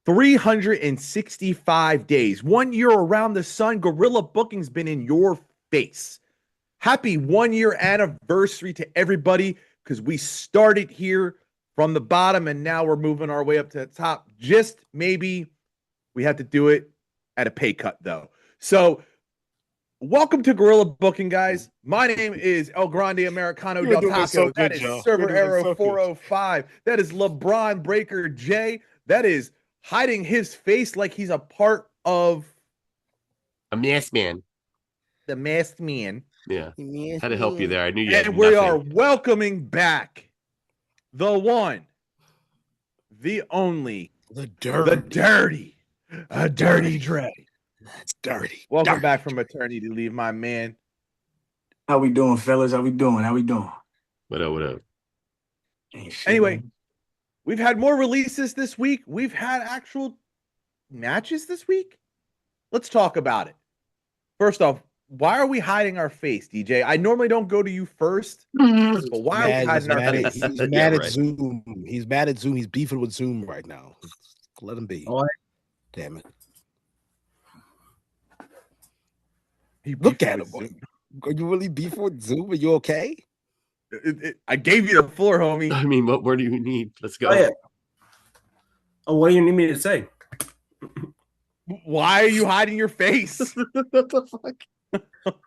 365 days, 1 year around the sun. Gorilla Booking's been in your face. Happy 1 year anniversary to everybody, because we started here from the bottom and now we're moving our way up to the top. Just maybe we have to do it at a pay cut, though. So welcome to Gorilla Booking, guys. My name is El Grande Americano Del Taco. That is Server Arrow 405. That is LeBron Breaker J. That is hiding his face like he's a part of a masked man. The masked man. Yeah. Had to help you there. I knew you had And we are welcoming back the one, the only, the dirty Dre. That's dirty. Welcome back from maternity leave, my man. How we doing, fellas? How we doing? What up? Anyway, we've had more releases this week. We've had actual matches this week. Let's talk about it. First off, why are we hiding our face, DJ? I normally don't go to you first, but why are we hiding our face? He's mad at Zoom. He's mad at Zoom. He's beefing with Zoom right now. Let him be. Damn it. Look at him. Are you really beefing with Zoom? Are you okay? I gave you the floor, homie. I mean, what more do you need? Let's go. What do you need me to say? Why are you hiding your face? What the fuck?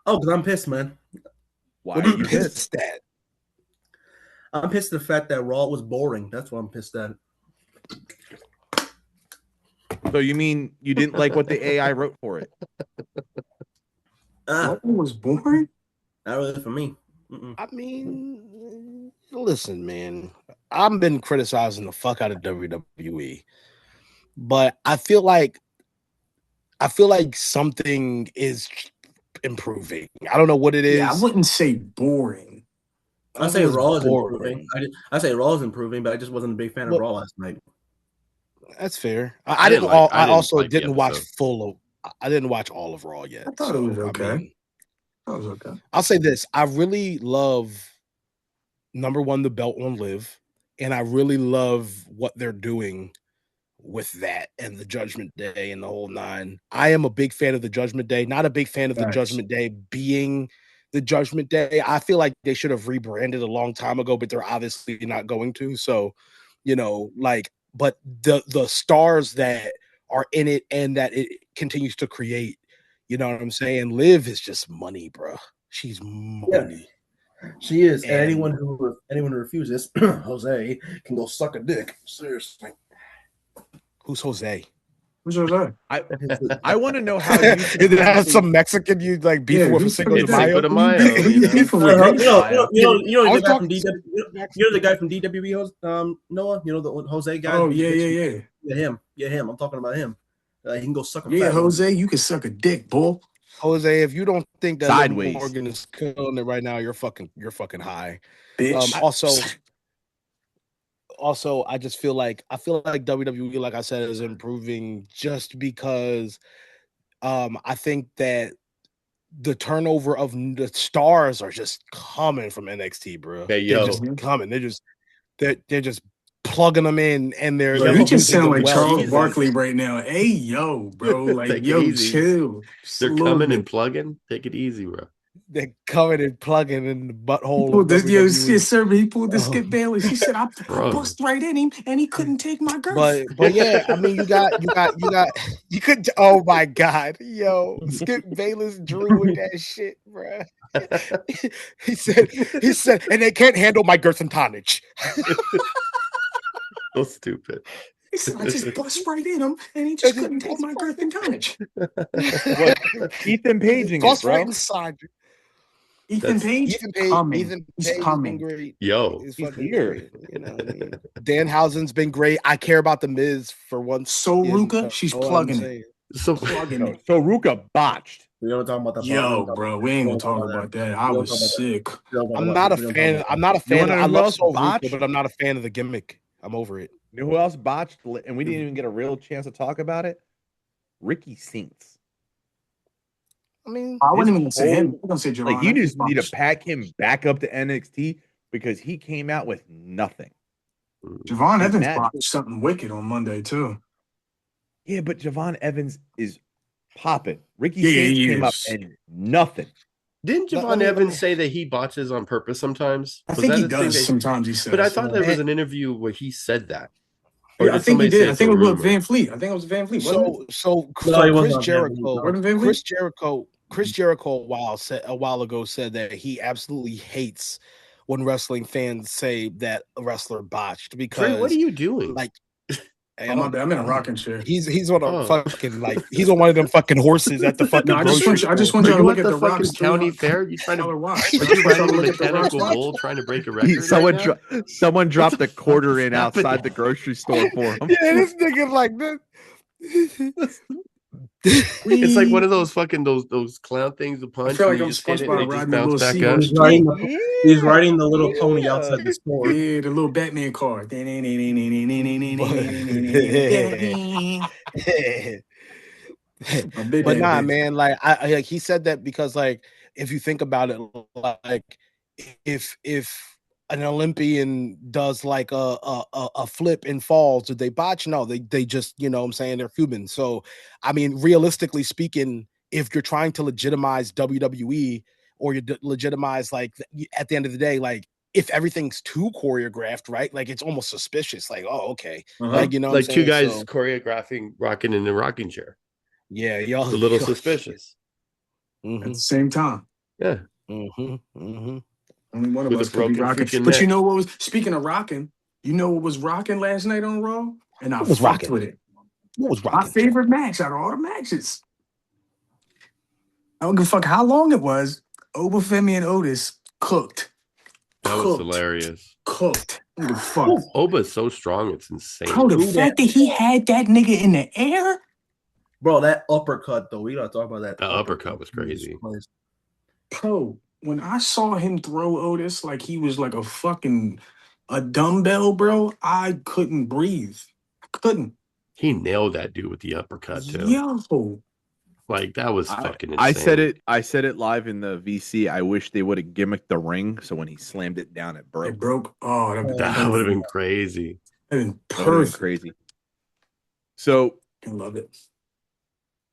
Oh, because I'm pissed, man. Why are you pissed at? I'm pissed at the fact that Raw was boring. That's what I'm pissed at. So you mean you didn't like what the AI wrote for it? What was boring? Not really for me. I mean, listen, man. I've been criticizing the fuck out of WWE, but I feel like something is improving. I don't know what it is. Yeah, I wouldn't say boring. I say Raw is improving. I say Raw is improving, but I just wasn't a big fan of Raw last night. That's fair. I didn't watch all of Raw yet. I thought it was okay. I'll say this. I really love, number one, the belt on Liv, and I really love what they're doing with that and the Judgment Day and the whole nine. I am a big fan of the Judgment Day, not a big fan of the Judgment Day being the Judgment Day. I feel like they should have rebranded a long time ago, but they're obviously not going to. So, but the stars that are in it and that it continues to create, you know what I'm saying? Liv is just money, bro. She's money. Yeah, she is. And anyone who refuses, Jose, can go suck a dick. Seriously. Who's Jose? Who's Jose? I want to know how you can have some Mexican you like beef with Cinco de Mayo. You know the guy from DWE, Noah. You know the Jose guy. Oh yeah. Him. I'm talking about him. He can go suck a fat Jose, one. You can suck a dick, bull. Jose, if you don't think that Sideways Morgan is killing it right now, you're fucking high. Bitch. Also, I feel like WWE, like I said, is improving just because I think that the turnover of the stars are just coming from NXT, bro. Hey, they're just coming. They're just plugging them in, and they're you just sound like Charles Barkley right now. Hey, yo, bro, like yo, chill. They're coming and plugging. Take it easy, bro. They're coming and plugging in the butthole. He pulled the Skip Bayless. He said, I bust right in him, and he couldn't take my girl. But yeah, I mean, you could. Oh my God, yo, Skip Bayless drew with that shit, bro. he said, and they can't handle my girth and tonnage. So stupid. He said, I just bust right in him, and he just couldn't take my girth and tonnage. Ethan Paging it, bro. Right inside you. Ethan Page he's coming. Great. Yo, he's here. You know what I mean? Danhausen's been great. I care about the Miz for once. So Ruka, she's plugging it. So Ruka botched. We don't talk about that. Yo, bro, we ain't gonna talk about that. I was sick. I'm not a fan. I love So Ruka, but I'm not a fan of the gimmick. I'm over it. You know who else botched? And we didn't even get a real chance to talk about it. Ricky Saints. I mean, I wouldn't even say him. Like, you just need to pack him back up to NXT because he came out with nothing. Javon Evans botched something wicked on Monday too. Yeah, but Javon Evans is popping. Ricky Yeah, Snaake he came up is. and nothing. Didn't Let Javon me- Evans say that he botches on purpose sometimes? I Was think that he a thing does. that Sometimes he says. But I thought there was And- an interview where he said that. Or Yeah, I did think he somebody say did. I it's think a it was rumor? Van Fleet. I think it was Van Fleet. Wasn't it? So No, he wasn't Chris on Van Fleet, Jericho, no. Wasn't Van Fleet? Chris Jericho a while ago said that he absolutely hates when wrestling fans say that a wrestler botched because Trey, what are you doing? like Oh, my bad. I'm in a rocking chair. he's on a Oh. fucking he's on one of them fucking horses at the fucking No, I just grocery want I just store. want Are y'all to you look at at the the fucking Rock's county fair? You trying to $3 watch. Are you riding a Look at the Rock's mechanical watch. bull trying to break a record? Someone right now? someone dropped a the quarter fuck is in outside happening? the grocery store for him. Yeah, this nigga like this. It's like one of those fucking those clown things to punch. feel and like you I'm just hit it SpongeBob and it just riding a bounce little back up. seahorse. He's riding the little pony outside the store. Yeah, the little Batman car. A big But ass nah, bitch. man, like I like he said that because like if you think about it, like if an Olympian does like a flip and falls, did they botch? No, they just, you know what I'm saying, they're human. So I mean, realistically speaking, if you're trying to legitimize WWE or you legitimize like at the end of the day, like if everything's too choreographed, right? Like it's almost suspicious. Like, oh, okay. Like, you know what Like I'm two saying? guys So, choreographing, rocking in the rocking chair. yeah, y'all A little y'all- suspicious. At Mhm, the same time. Yeah. mhm, mhm. Only one of With a us could be broken rocking. freaking But you neck. know what was speaking of rocking, you know what was rocking last night on Raw? And I What was fucked rocking? with it. What was My rocking? favorite match out of all the matches. I don't give a fuck how long it was. Obafemi and Otis cooked. That was hilarious. Cooked. I don't give a fuck. Oba is so strong, it's insane. Bro, the fact that he had that nigga in the air. Bro, that uppercut though, we gotta talk about that. The uppercut was crazy. Bro, when I saw him throw Otis like he was like a dumbbell, bro, I couldn't breathe. I couldn't. He nailed that dude with the uppercut too. Yo. Like that was fucking insane. I said it live in the VC. I wish they would have gimmicked the ring so when he slammed it down, it broke. It broke. Oh, That would have been crazy. That'd been That would've been perfect. crazy. So I love it.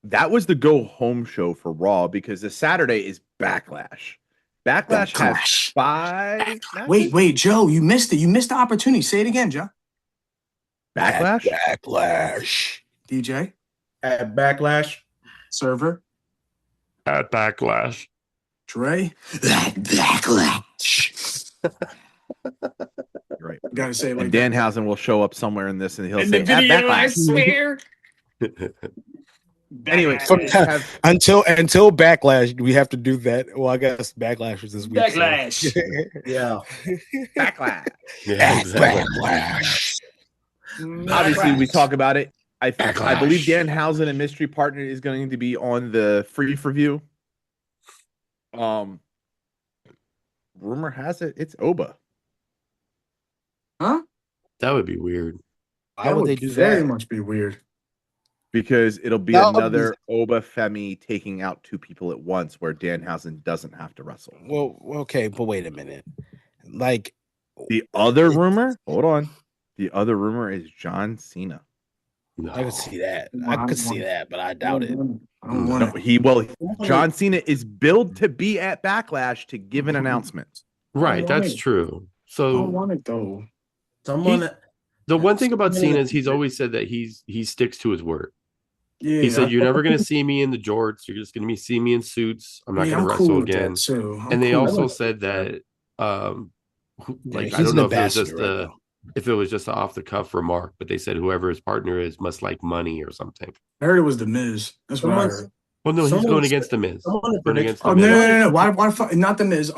that was the go home show for Raw because the Saturday is Backlash. Backlash has 5 matches? Wait, Joe, you missed it. You missed the opportunity. Say it again, Joe. Backlash? Backlash. DJ, At Backlash, server, At Backlash. Dre. Backlash. Right. Gotta say it like And that. Danhausen will show up somewhere in this and he'll In say, the video, "At I Backlash." swear. Anyway, From- until Backlash, we have to do that. Well, I guess Backlash was this week. so- Backlash. yeah. Backlash. Yeah, exactly. Backlash. Obviously, we talk about it. I Backlash. believe Danhausen and Mystery Partner is going to be on the free review. Rumor has it it's Oba. Huh? That would be weird. Why would they do very that? much be weird. Because it'll be That would another Oba Femi taking out 2 people at once where Danhausen doesn't have to wrestle. Well, okay, but wait a minute. Like The other rumor, hold on. The other rumor is John Cena. No. I could see that. I could see that, but I doubt it. I don't want No, it. John Cena is billed to be at Backlash to give an announcement. Right, that's Right. true. I So don't want it though. Someone the one thing about Someone- Cena is he's always said that he sticks to his word. Yeah, He said, "You're never going to see me in the jorts. You're just going to see me in suits. I'm not going to wrestle cool with again." that too. I'm And they cool with also that. said that, like I he's don't an know if it was just ambassador right now. if it was just an off the cuff remark, but they said whoever his partner is must like money or something. I heard it was the Miz. That's what I Someone's- heard. Well, no, he's Someone going said- against the Miz. someone Going predicted- against the Oh Miz. no! Why not the Miz?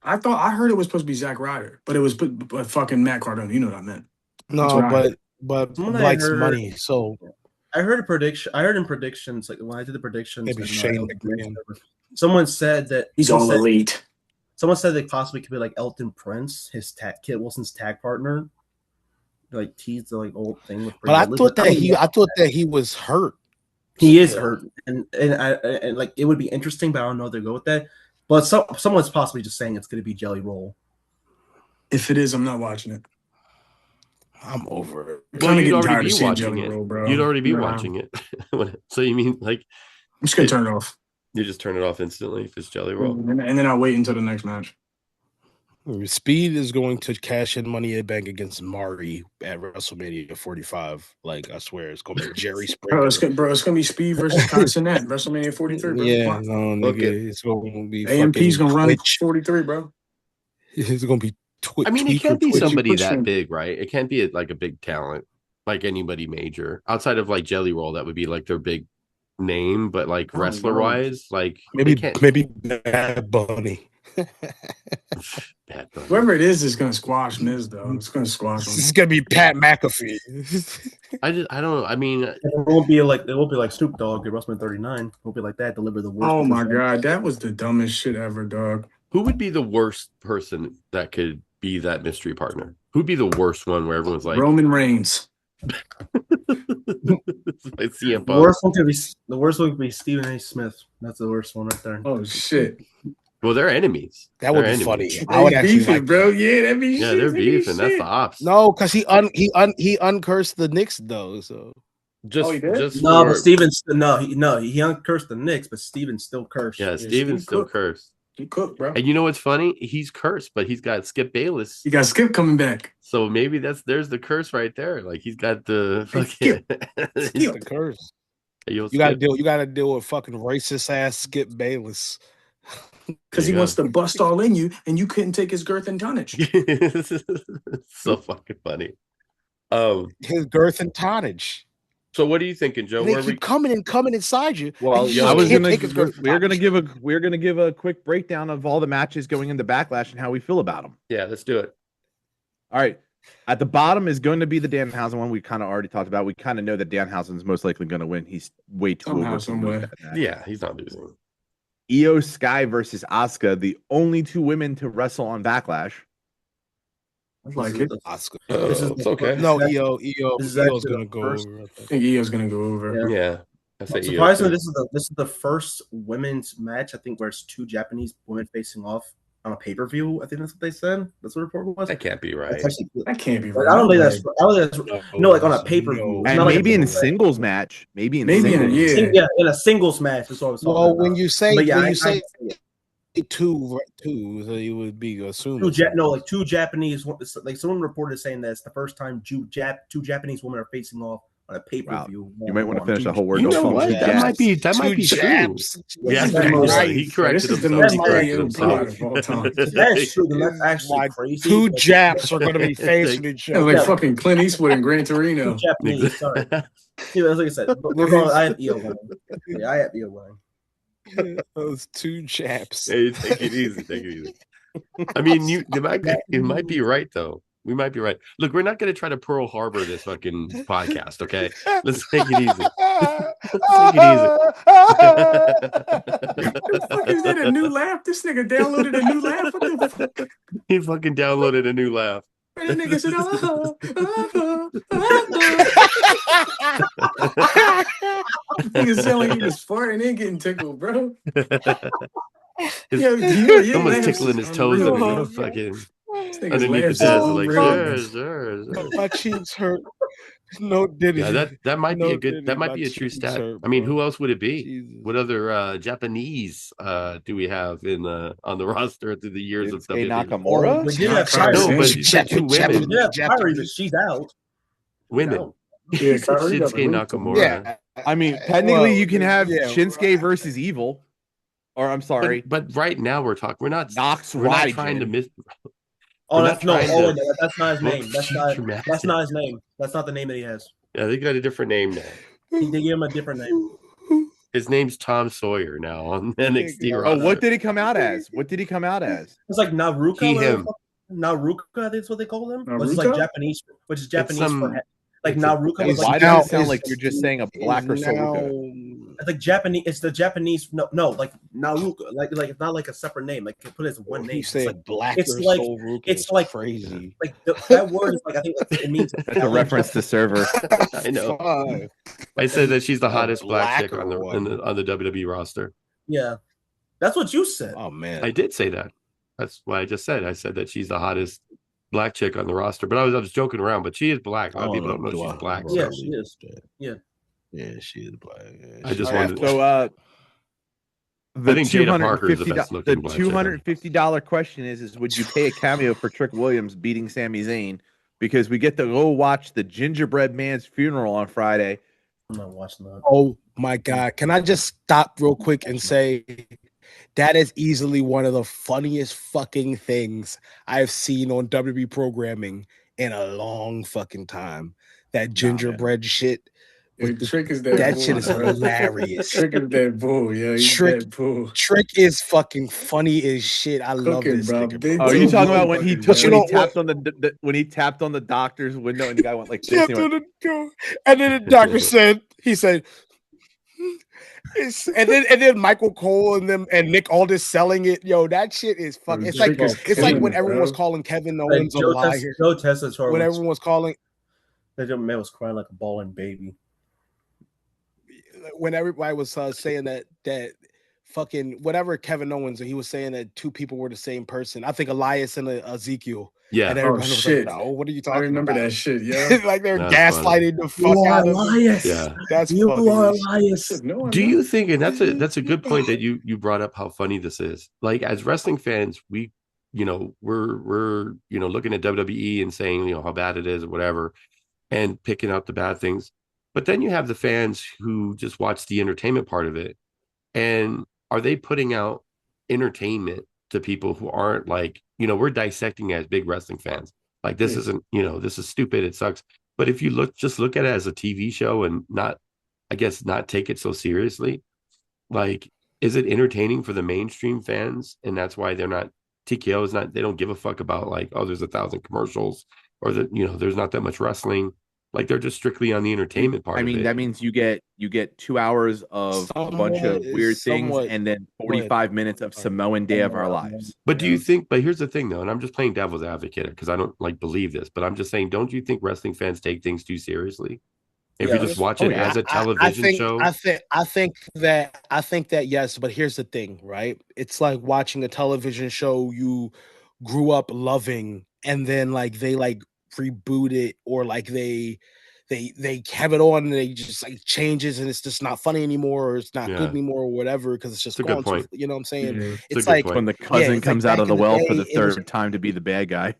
I heard it was supposed to be Zack Ryder, but it was but fucking Matt Cardona. You know what I meant. No, That's right. but Someone I likes heard- money. So I heard a prediction. I heard in predictions, like when I did the predictions, Maybe and, Shane Elton McMahon. Prince, someone said that He's someone all said- elite. Someone said they possibly could be like Elton Prince, his Kit Wilson's tag partner. Like teased the like old thing with. but I Bray thought Wyatt. I thought that he was hurt. He is still. hurt, and like it would be interesting, but I don't know if they go with that. But someone's possibly just saying it's going to be Jelly Roll. If it is, I'm not watching it. I'm over it. Well, you'd getting already tired be of seeing watching Jelly it. Roll, bro. You'd already be Nah. watching it. So you mean like I'm just gonna turn it off. you just turn it off instantly if it's Jelly Roll? And then I'll wait until the next match. Speed is going to cash in Money in the Bank against Mari at WrestleMania 45. Like, I swear, it's going to be Jerry Springer. It's gonna be Speed versus Kai Cenat, WrestleMania 43, bro. Yeah, no, nigga, Okay. it's going to be AMP's gonna run Twitch. 43, bro. It's going to be Twitch. I mean, it can't be Twitch. somebody Twitch that stream. big, right? It can't be like a big talent, like anybody major outside of like Jelly Roll. That would be like their big name, but like Oh, wrestler wise, like maybe they can't. maybe Bad Bunny. Bad Bunny. Whoever it is gonna squash Miz, though. It's gonna squash This him. is going to be Pat McAfee. I don't. I mean, It won't be like Snoop Dogg at WrestleMania 39. It won't be like that. Deliver the worst. Oh my god, that was the dumbest shit ever, dog. who would be the worst person that could be that mystery partner? Who'd be the worst one where everyone's like Roman Reigns. like CM The Punk? worst one could be Stephen A. Smith. That's the worst one right there. Oh shit. Well, they're enemies. That would They're be enemies. funny. I would They actually beefing, like bro. that. Yeah, that'd be Yeah, shit. they're That'd be beefing. That's shit. the ops. No, because he uncursed the Knicks though. So just Oh, he did? just No, for- but Steven's he uncursed the Knicks, but Steven's still cursed. yeah, Yeah, Steven's Steve still Cook. cursed. He cooked, bro. And you know what's funny? He's cursed, but he's got Skip Bayless. You got Skip coming back. So maybe there's the curse right there. Like he's got the Hey, fucking it's the curse. You'll You gotta skip. deal with fucking racist ass Skip Bayless. Because he There you wants to bust all in you, and you couldn't take his girth and tonnage. So fucking funny. His girth and tonnage. So what are you thinking, Joe? They Where keep coming inside you. Well, and you I just was can't gonna take his girth and we're gonna tonnage. give a quick breakdown of all the matches going into Backlash and how we feel about them. Yeah, let's do it. All right. At the bottom is going to be the Danhausen one. We kind of already talked about. We kind of know that Danhausen is most likely going to win. He's way too Somehow, over to some lose way. that match. Yeah, he's not losing. Io Sky versus Asuka, the only two women to wrestle on Backlash. I like it. Oscar. It's okay. No, This EO's is actually gonna the go first- over. I think Io's gonna go over. Yeah. I say Surprisingly, EO. this is the first women's match I think where it's two Japanese women facing off on a pay-per-view. I think that's what they said. That's what the report was. That can't be right. That's actually good. That can't be Like, right. I don't think that's no, like on a pay-per-view. No. It's And not like maybe a- in singles match. Maybe in Maybe in a- singles. yeah. Yeah, in a singles match. That's what I was talking Well, about. when you say But yeah, when I- you say I- two, so you would be assuming two Japanese. Like someone reported saying that it's the first time two Japanese women are facing off on a pay-per-view. You might want to finish that whole word. You Don't know call what? them That jabs. might be true. jabs. Yeah, This is the most- he corrected This is the himself. most He corrected AO himself. pod of all time. That's true. That's actually Like, crazy. Two Like, Japs are going to be facing each Yeah, other. like fucking Clint Eastwood and Gran Torino. two Japanese. Sorry. Yeah, that's like I said. But we're going. I have EO winning. Yeah, I have EO winning. Those two Japs. Hey, take it easy. Take it easy. I mean, it might be right though. We might be right. Look, we're not going to try to Pearl Harbor this fucking podcast, okay? Let's take it easy. Let's take it What the fuck is that? A new laugh? This nigga downloaded a new laugh? What the fuck? easy. He fucking downloaded a new laugh. That nigga said, nigga sound like he was farting and getting tickled, bro. Your Someone's laughs tickling is his toes unreal, under bro. the fucking This nigga's underneath the laughs desk. is Like, unreal. sure. My cheeks hurt. No Diddy. Yeah, that might be No a good. Diddy, That might my be a true cheeks stat. hurt, I mean, bro. who else would it be? Jesus. What other Japanese do we have in on the roster through the years of Hey, WWE? Nakamura? We did Not have Kyrie. No, but Jap- you said two women. Yeah, Kyrie, but she's out. Women. Yeah, Kyrie got Shinsuke removed. Nakamura. Yeah. I mean, technically, Well, you can have yeah, Shinsuke versus Evil. Or I'm sorry, But right now we're talking. We're not. Knox We're not trying to Raijin. miss. Oh, We're that's not no. trying Oh, to- wait, that's not his name. That's not. Dramatic. That's not his name. That's not the name that he has. Yeah, they got a different name now. They gave him a different name. His name's Tom Sawyer now on NXT. Oh, Oh, roster. what did he come out as? What did he come out as? It's like Naruka. He, whatever him. the fuck- Naruka, I think that's what they call him. Which is Naruka? like Japanese. Which is Japanese some- for like it's a- Naruka. Was it's Why like, does now- it sound is- like you're just saying a black or Soruka? it's like Japanese. It's the Japanese. No, like Naruka. Like it's not like a separate name. Like you put it as one name. You It's say like black it's or like- Soul Ruka it's is like- crazy. that word is like I think like, it means That's a reference to server. I know. Fuck. I said that she's the A hottest black chick blacker on the one. on the WWE roster. Yeah, that's what you said. Oh man. I did say that. That's what I just said. I said that she's the hottest black chick on the roster, but I was joking around. But she is black. A lot of people don't know she's black. Yeah, So she is. Yeah, she is black. Yeah, I just she's wanted. So I think Jada Parker is the best looking the black chick. $250 question is would you pay a cameo for Trick Williams beating Sami Zayn? Because we get to go watch the Gingerbread Man's funeral on Friday. I'm not watching that. Oh my God. Can I just stop real quick and say that is easily one of the funniest fucking things I've seen on WWE programming in a long fucking time. That gingerbread shit. Trick is that That bull, shit is bro. hilarious. Trick is that bull, yo. He's Trick- that bull. Trick is fucking funny as shit. I love Cooking, this bro. nigga. Big bro. Oh, you Dude, talking really about when he fucking But you tapped know on when he tapped on the doctor's window and the guy went like this? Yeah, And he went, and then the doctor said, he said, and then Michael Cole and Nick Aldis selling it. Yo, that shit is fucking. It's like Trick is it's like killing when it, everyone was bro. calling Kevin Like, Owens a liar. Joe Tessitore When was, everyone was calling, that man was crying like a bawling baby. when everybody was saying that fucking whatever Kevin Owens, and he was saying that two people were the same person. I think Elias and Ezekiel. Yeah. And Oh, everybody was shit. like, "No, what are you I talking remember about?" that shit, yo. Like they're That's gaslighting the fuck You are out of him. Elias. Yeah. That's You funny are as shit. Elias. No, I'm Do not. you think, and that's a good point that you brought up how funny this is. Like as wrestling fans, we're looking at WWE and saying, how bad it is or whatever, and picking out the bad things. But then you have the fans who just watch the entertainment part of it. And are they putting out entertainment to people who aren't like, we're dissecting as big wrestling fans. Like this isn't, this is stupid. It sucks. But if you look at it as a TV show and not take it so seriously, like, is it entertaining for the mainstream fans? And that's why they're not, TKO is not, they don't give a fuck about like, oh, there's 1,000 commercials or that, there's not that much wrestling. Like they're just strictly on the entertainment part. I mean, of it. that means you get 2 hours of a bunch of weird things and then 45 minutes of Samoan Day of Our Lives. But do you think, but here's the thing though, and I'm just playing devil's advocate because I don't like believe this, but I'm just saying, don't you think wrestling fans take things too seriously? If you just watch it as a television show? I think that yes, but here's the thing, right? It's like watching a television show you grew up loving and then like they like reboot it or like they have it on and they just like changes and it's just not funny anymore or it's not good anymore or whatever because it's just a good point. You know what I'm saying? Yeah. It's like when the cousin comes out of the well for the third time to be the bad guy.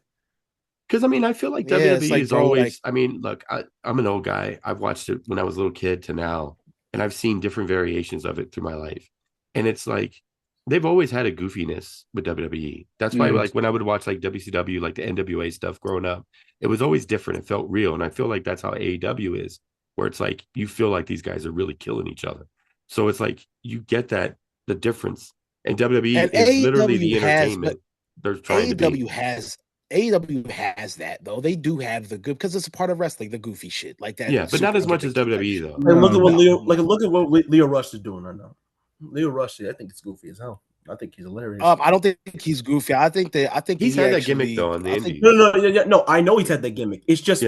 Because I mean, I feel like WWE is always. I mean, look, I'm an old guy. I've watched it when I was a little kid to now, and I've seen different variations of it through my life. And it's like they've always had a goofiness with WWE. That's why, like, when I would watch like WCW, like the NWA stuff growing up, it was always different. It felt real, and I feel like that's how AEW is, where it's like you feel like these guys are really killing each other. So it's like you get the difference, and WWE is literally the entertainment. They're trying to be. AEW has that though. They do have the good because it's a part of wrestling, the goofy shit like that. Yeah, but not as much as WWE though. Look at what Leo Rush is doing right now. Leo Rush, I think it's goofy as hell. I think he's hilarious. I don't think he's goofy. I think he's had that gimmick though on the Indies. No. I know he's had that gimmick. It's just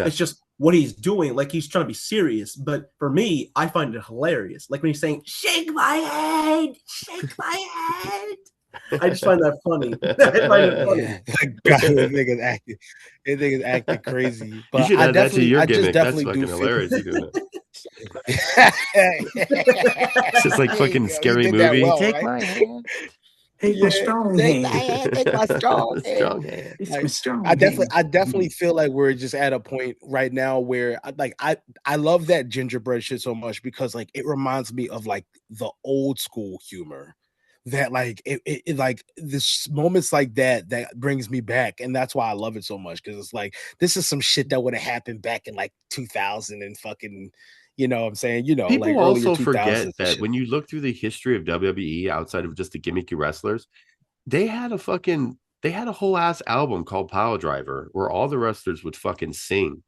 what he's doing. Like he's trying to be serious. But for me, I find it hilarious. Like when he's saying, "Shake my head, shake my head." I just find that funny. I find it funny. That nigga's acting crazy. But you should add that to your gimmick. That's fucking hilarious. You doing it. It's just like fucking scary movie. Well, Take right? my hand. Take my strong hand. Take my strong Strong hand. It's my strong I definitely feel like we're just at a point right now where I love that gingerbread shit so much because like it reminds me of like the old school humor that like it like this moments like that brings me back, and that's why I love it so much because it's like this is some shit that would have happened back in like 2000 and fucking. You know what I'm saying? People like also forget that when you look through the history of WWE outside of just the gimmicky wrestlers, they had a whole ass album called Pile Driver where all the wrestlers would fucking sing.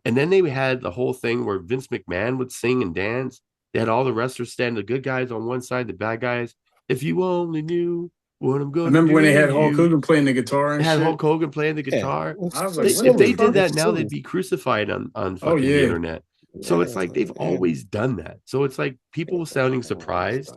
And then they had the whole thing where Vince McMahon would sing and dance. They had all the wrestlers stand, the good guys on one side, the bad guys. If you only knew what I'm going to do. Remember when they had Hulk Hogan playing the guitar and they had shit? Hulk Hogan playing the guitar. Yeah. I was like, if they did that now, they'd be crucified on fucking the internet. So it's like they've always done that. So it's like people sounding surprised.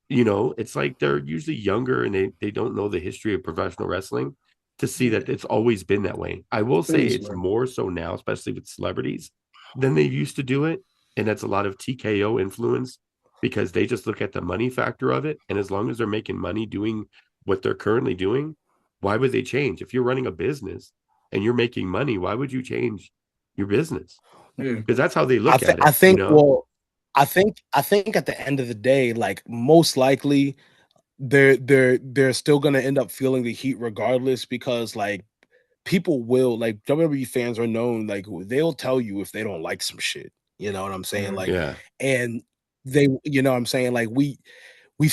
It's like they're usually younger and they don't know the history of professional wrestling. to see that it's always been that way. I will say it's more so now, especially with celebrities, than they used to do it. And that's a lot of TKO influence because they just look at the money factor of it. And as long as they're making money doing what they're currently doing, why would they change? If you're running a business and you're making money, why would you change your business? Because that's how they look at it. I think, well, I think at the end of the day, like most likely they're still gonna end up feeling the heat regardless because like people will like WWE fans are known, like they'll tell you if they don't like some shit. You know what I'm saying? Like, and they, you know what I'm saying? Like we've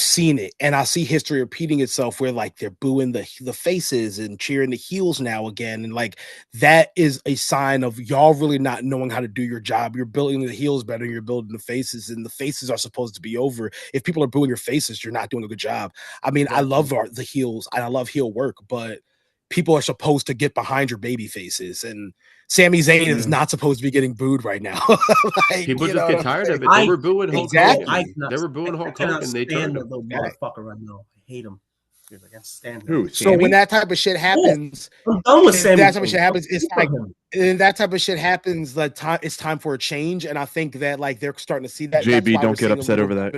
seen it, and I see history repeating itself where like they're booing the faces and cheering the heels now again, and like that is a sign of y'all really not knowing how to do your job. You're building the heels better than you're building the faces, and the faces are supposed to be over. If people are booing your faces, you're not doing a good job. I mean, I love the heels, and I love heel work, but people are supposed to get behind your baby faces, and Sami Zayn is not supposed to be getting booed right now. Like, people just get tired of it. They were booing Hulk Hogan. They were booing Hulk Hogan. They turned him. The motherfucker right now. I hate him. I can't stand him. Who? So when that type of shit happens, I'm done with Sami. That type of shit happens. It's like, and that type of shit happens. Like it's time for a change, and I think that like they're starting to see that. JB, don't get upset over that.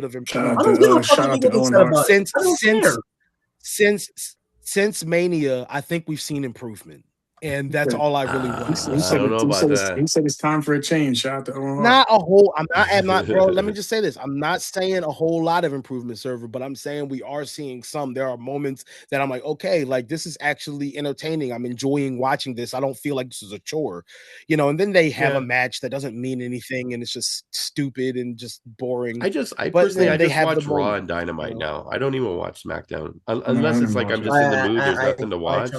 Since Mania, I think we've seen improvement. And that's all I really want. I don't know about that. He said it's time for a change. Shout out to Owen Hart. Not a whole. I'm not, bro. Let me just say this. I'm not saying a whole lot of improvement, server, but I'm saying we are seeing some. There are moments that I'm like, okay, like this is actually entertaining. I'm enjoying watching this. I don't feel like this is a chore, you know. And then they have a match that doesn't mean anything, and it's just stupid and just boring. I personally watch Raw and Dynamite now. I don't even watch SmackDown unless it's like I'm just in the mood. There's nothing to watch.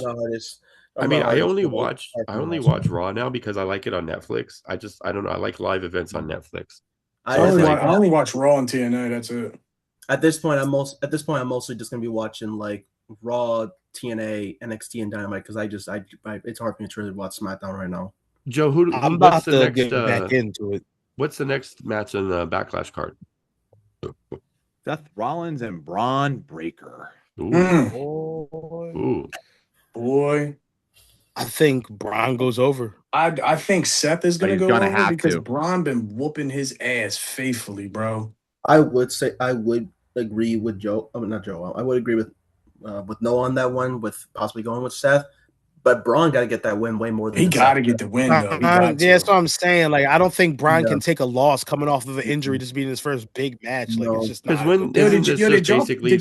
I mean, I only watch Raw now because I like it on Netflix. I don't know. I like live events on Netflix. I only watch Raw and TNA. That's it. At this point, I'm mostly just gonna be watching like Raw, TNA, NXT, and Dynamite because it's hard for me to really watch SmackDown right now. Joe, I'm about to get back into it. What's the next match on the Backlash card? Seth Rollins and Braun Breaker. Ooh. Boy. I think Braun goes over. I think Seth is going to go over because Braun been whooping his ass faithfully, bro. I would agree with Joe. I mean, not Joe. I would agree with Noah on that one, with possibly going with Seth. But Braun got to get that win way more than he got to get the win, though. That's what I'm saying. Like, I don't think Braun can take a loss coming off of an injury, just being his first big match. Like, it's just not. Did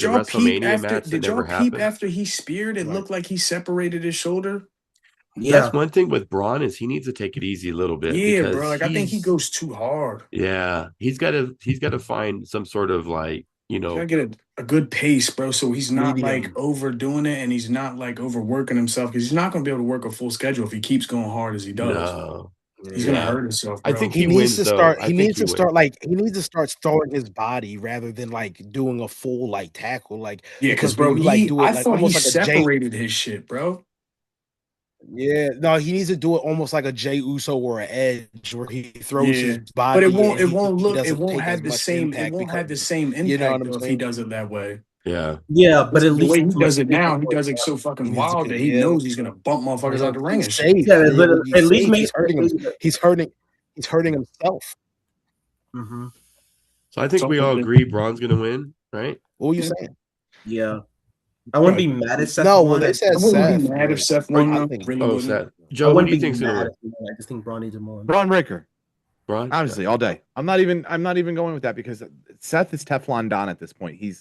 y'all peep after he speared? It looked like he separated his shoulder. Yeah, that's one thing with Braun is he needs to take it easy a little bit. Yeah, bro. Like I think he goes too hard. Yeah, he's got to find some sort of like, you know, gotta get a good pace, bro. So he's not like overdoing it and he's not like overworking himself because he's not gonna be able to work a full schedule if he keeps going hard as he does. No. He's gonna hurt himself, bro. I think he needs to start. He needs to start throwing his body rather than like doing a full like tackle. Like because bro, I thought he separated his shit, bro. Yeah, no, he needs to do it almost like a Jey Uso or an Edge, where he throws his body. But it won't have the same impact. You know what I'm saying? If he does it that way. Yeah, but at least the way he does it now, he does it so fucking wild that he knows he's gonna bump motherfuckers out the ring and shit. Yeah, but at least he's hurting himself. Mm-hmm. So I think we all agree Braun's gonna win, right? What were you saying? Yeah. I wouldn't be mad if Seth won. They said Seth. I wouldn't be mad if Seth won. Seth. Joe, what do you think's gonna win? I just think Braun needs it more. Braun Breaker. Braun? Honestly, all day. I'm not even going with that because Seth is Teflon Don at this point. He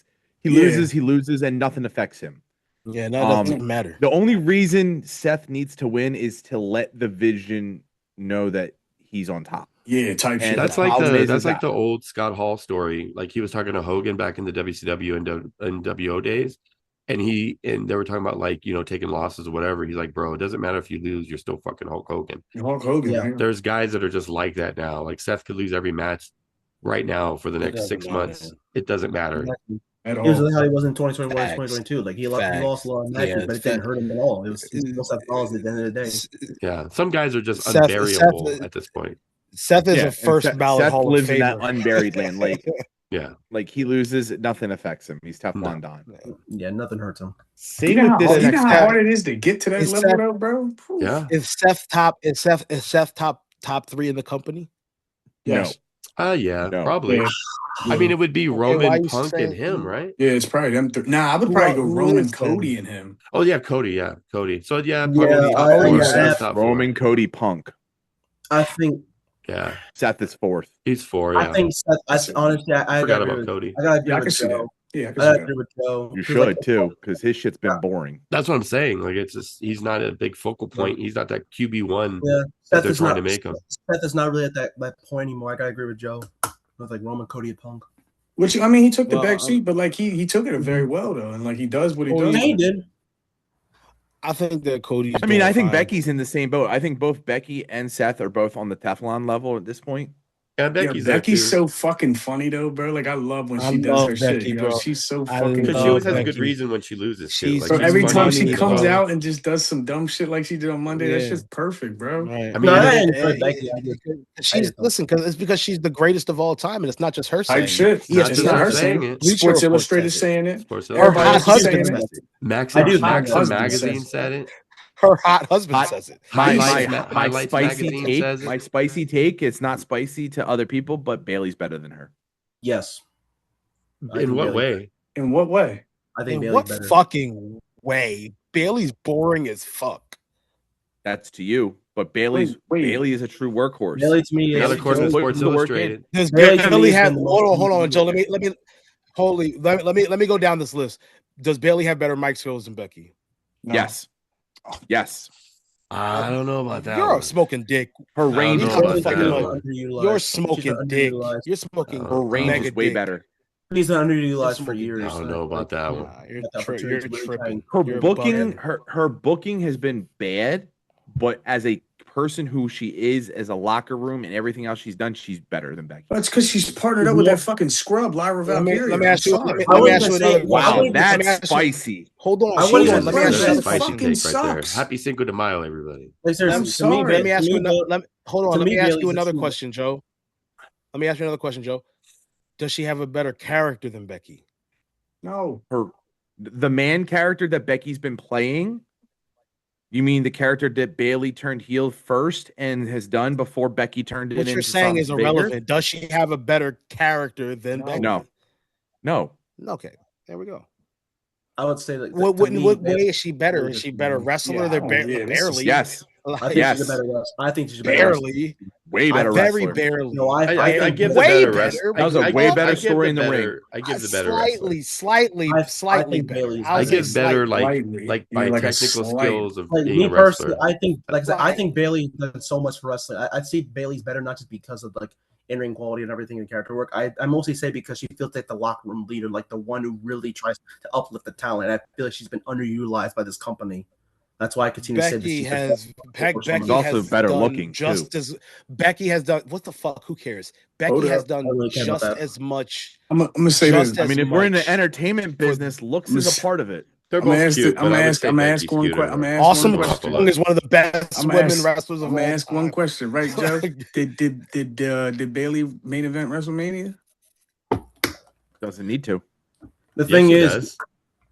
loses, and nothing affects him. Yeah, no, that doesn't matter. The only reason Seth needs to win is to let the Vision know that he's on top. Yeah, type shit. That's like the old Scott Hall story. Like he was talking to Hogan back in the WCW and WO days. And they were talking about like, you know, taking losses or whatever. He's like, bro, it doesn't matter if you lose, you're still fucking Hulk Hogan. Hulk Hogan. Yeah. There's guys that are just like that now. Like Seth could lose every match right now for the next 6 months. It doesn't matter. Exactly. At all. It was how he was in 2021, 2022. Like he lost a lot of matches, but it didn't hurt him at all. It was Seth Rollins at the end of the day. Yeah, some guys are just unburiable at this point. Seth is a first ballot Seth Hall lives of Famer. in that unburied land. Like Yeah. Like he loses, nothing affects him. He's Teflon Don. Yeah, nothing hurts him. Same with this You next know how match. hard it is to get to that level, though, bro. Yeah. Is Seth top 3 in the company? Yes. Yeah, No. probably. Yeah. I mean, it would be why Roman, you Punk, and saying- him, right? Yeah, it's probably them. Nah, I would probably go Who Roman, is Cody, them? and him. Oh yeah, Cody. Yeah, Cody. So yeah, Yeah, probably top I four. think That's Seth, top Roman, four. Cody, Punk. I think Yeah, Seth is 4th. he's 4. Yeah, I think Seth. Honestly, I forgot gotta about agree with, Cody. I gotta agree Yeah, I with can see that. Joe. Yeah, I I can gotta see agree that. with Joe. You 'Cause, should like, too, because his shit's been boring. That's what I'm saying. Like it's just he's not a big focal point. He's not that QB1 Yeah, that Seth they're is trying not. to make him. Seth is not really at that point anymore. I gotta agree with Joe. With like Roman, Cody, and Punk. Which I mean, he took the Well, back seat, but like he took it very well though, and like he does what he Oh, does. Yeah, he did. I think that Cody's. I mean, doing I think fine. Becky's in the same boat. I think both Becky and Seth are both on the Teflon level at this point. Yeah, Becky's so fucking funny though, bro. Like I love when I she does love her shit. Becky, You know, bro. she's so I fucking. because she always has a Becky. good reason when she loses too. She's Like, So she's every funny time as she funny, comes fuck. out and just does some dumb shit like she did on Monday, that Yeah. shit's perfect, bro. Right. I mean, No, I and- enjoy Becky. I did. She's because she's the greatest of all time, and it's not just her saying Type shit. it. Not It's just not her her saying saying it. Bleacher Sports Report Illustrated says it. saying it. Sports Her Everybody hot else is husband saying says it. it. Max, I do Max think and that. Magazine said it. Her hot husband says it. Highlights Magazine take, says it. my spicy take. It's not spicy to other people, but Bailey's better than her. Yes. I In think what Bailey- way? In what way? I think In Bailey's what better. fucking way? Bailey's boring as fuck. That's to you, but Bailey is a true workhorse. Bailey to me Not is according to put Sports the work in. Illustrated. Does Bailey to me Bailey has have? been the most Hold on, Joe. easy. Let me go down this list. Does Bailey have better mic skills than Becky? No. Yes. Yes. I don't know about that. You're one. a smoking dick. Her I range don't is know Bailey's about fucking that like- one. You're smoking dick. underutilized. You're smoking. her range mega is way dick. better. He's been underutilized for smoking years. I don't know about that one. Nah, you're, Got the you're opportunity to really tripping. Her You're booking, bugging. her booking has been bad, but as a person who she is as a locker room and everything else she's done, she's better than Becky. That's because she's partnered up with that fucking scrub, Lyra Let me Valkyria. ask you. Let me I ask you wouldn't another say- Wow, question. Let me ask that's you- spicy. Hold on. I Hold wouldn't on. say Let me that ask you she another spicy question. fucking take right there. sucks. Happy Cinco de Mayo, everybody. Like, seriously, I'm to sorry. me, Let me to ask you me, another. Bailey- Hold on. to Let me, me ask Bailey's you a another true- question, Joe. Let me ask you another question, Joe. Does she have a better character than Becky? No. The man character that Becky's been playing. You mean the character that Bailey turned heel first and has done before Becky turned it What into you're saying is something bigger? irrelevant. Does she have a better character than Becky? No. Okay. There we go. I would say that. What to me, what Bailey- way is she better? Is she better wrestler? Yeah, They're this is- barely. Yes. I think Yes. she's a better wrestler. I think she's a better wrestler. Barely. Way better Very wrestler. barely. No, I I think give the way better better, wrestler. That was a way better I give story the in the better- ring. I give the better wrestler. slightly I think better. Bailey's I'll I say give better slightly. like Yeah, by like a technical slight. skills of Like being me a wrestler. personally, I think like I said, I Right. think Bailey does so much for wrestling. I see Bailey's better not just because of like in-ring quality and everything and character work. I mostly say because she feels like the locker room leader, like the one who really tries to uplift the talent. I feel like she's been underutilized by this company. That's why I continue to say Becky that has Becky She's also has better done looking, just too. as Becky has done. What the fuck? Who cares? Becky Hold has up. done I really care about just that. as much. I'm gonna say Just this. I mean, if we're in the much entertainment business, looks is a part of it. They're I'm gonna both ask. cute, I'm but gonna I would ask. say I'm gonna Becky's ask one cuter. question. I'm gonna ask Awesome one Kong question. Kong is one of the best I'm women ask- wrestlers of I'm gonna all ask one time. question, right, Joe? Did Bailey main event WrestleMania? Doesn't need to. The Yes, thing she is, does.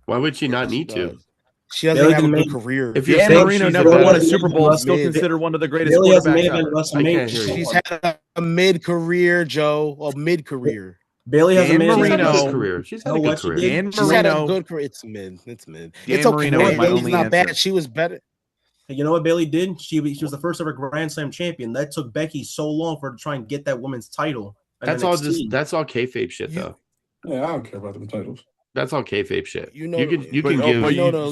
Why would she not She need to? does. She doesn't Bailey have a didn't good make- career. If you're Dan saying Marino she's never a won a better- Super Bowl. mid- Still considered one of the greatest Bailey hasn't made quarterbacks event ever. I can't hear you. She's had a mid-career, Joe. Well, mid-career. Bailey hasn't Dan made She's had a Marino- good career. She's had a know good what she career. did? Dan She's had a Marino. good career. It's mid. It's mid. Dan It's okay. Marino is my Bailey's only not answer. bad. She was better. You know what Bailey did? She was the first ever Grand Slam champion. That took Becky so long for her to try and get that women's title. in That's all NXT. that's all kayfabe shit You- though. Yeah, I don't care about them titles. That's all kayfabe shit. You know- you can But give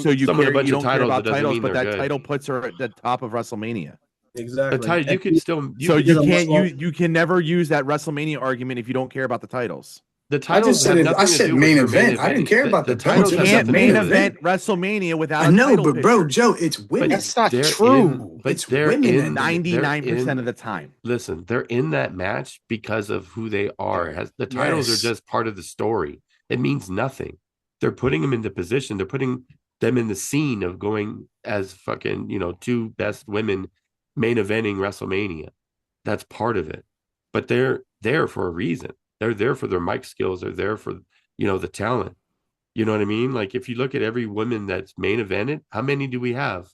so you someone a care, bunch you of don't care titles, about it doesn't titles, mean but they're that good. title puts her at the top of WrestleMania. Exactly. the title you And could still So could you still- can't you can never use that WrestleMania argument if you don't care about the titles. the I titles just have said it. nothing I to said do with main her event. I didn't care about the titles You titles. have can't nothing to main do with it. event WrestleMania without I a know, title but bro, picture. Joe, it's women. That's not They're true. but It's they're women in and 99% of the time. Listen, they're in that match because of who they are. The titles Yes. are just part of the story. It means nothing. They're putting them into position. They're putting them in the scene of going as fucking, two best women main eventing WrestleMania. That's part of it. But they're there for a reason. They're there for their mic skills. They're there for, the talent. You know what I mean? Like, if you look at every woman that's main evented, how many do we have?